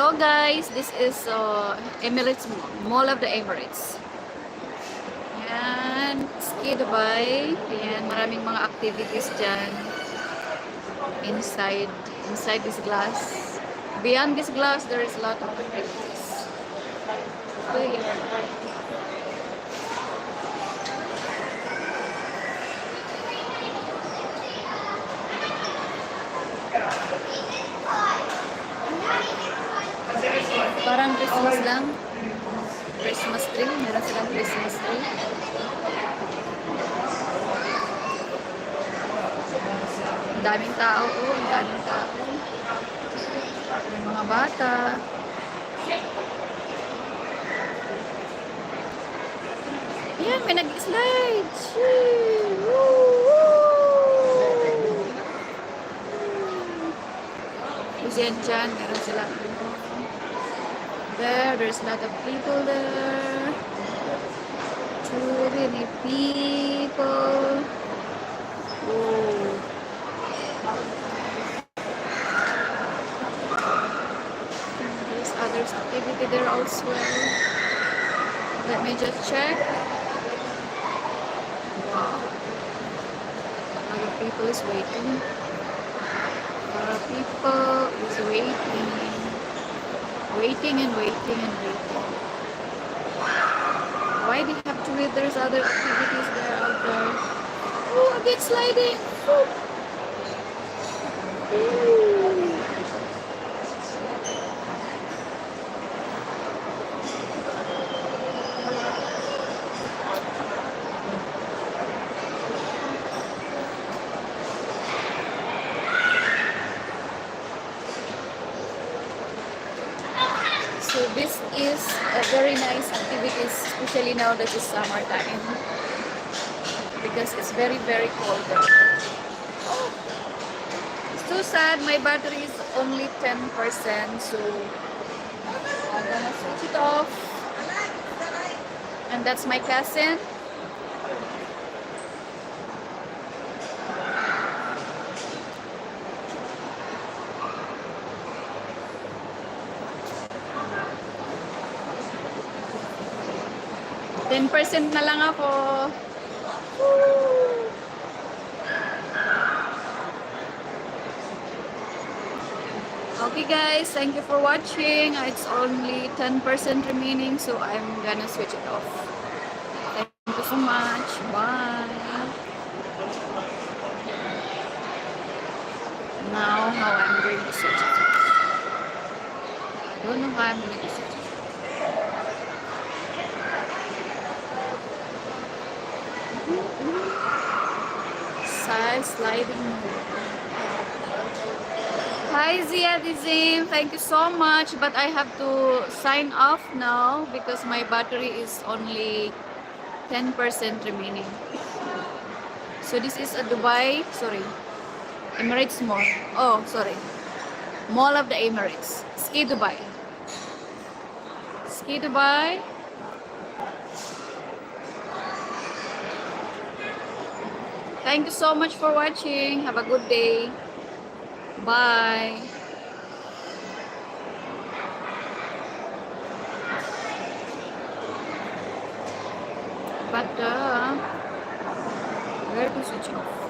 Hello guys, this is Emirates Mall of the Emirates. Yan, Ski Dubai. Yan, maraming mga activities dyan inside this glass. Beyond this glass, there is a lot of activities. So, yeah. Parang Christmas lang. Christmas tree. Meron silang Christmas tree. Ang daming tao. Oh, ang daming tao. May mga bata. Ayan, may nag-slide. Kasi dyan, meron sila. There's a lot of people there. Too many people. Oh. There's other activity there also. Let me just check. Wow. A lot of people is waiting. A lot of people is waiting. Waiting and waiting and waiting. Why do you have to wait? There's other activities there out there. Oh, a bit sliding. Oh. So this is a very nice activity, especially now that it's summertime, because it's very cold. Oh, it's too sad. My battery is only 10%, so I'm gonna switch it off. And that's my cousin. 10% na lang ako. Woo! Okay guys, thank you for watching. It's only 10% remaining, so I'm gonna switch it off. Thank you so much. Bye. Now, how I'm going to switch it off. I don't know how I'm going to switch it off. Sliding. Hi Zia Dizim, thank you so much, but I have to sign off now because my battery is only 10% remaining. So this is a Emirates Mall. Oh, sorry. Mall of the Emirates. Ski Dubai. Ski Dubai. Thank you so much for watching. Have a good day. Bye. But where to switch off?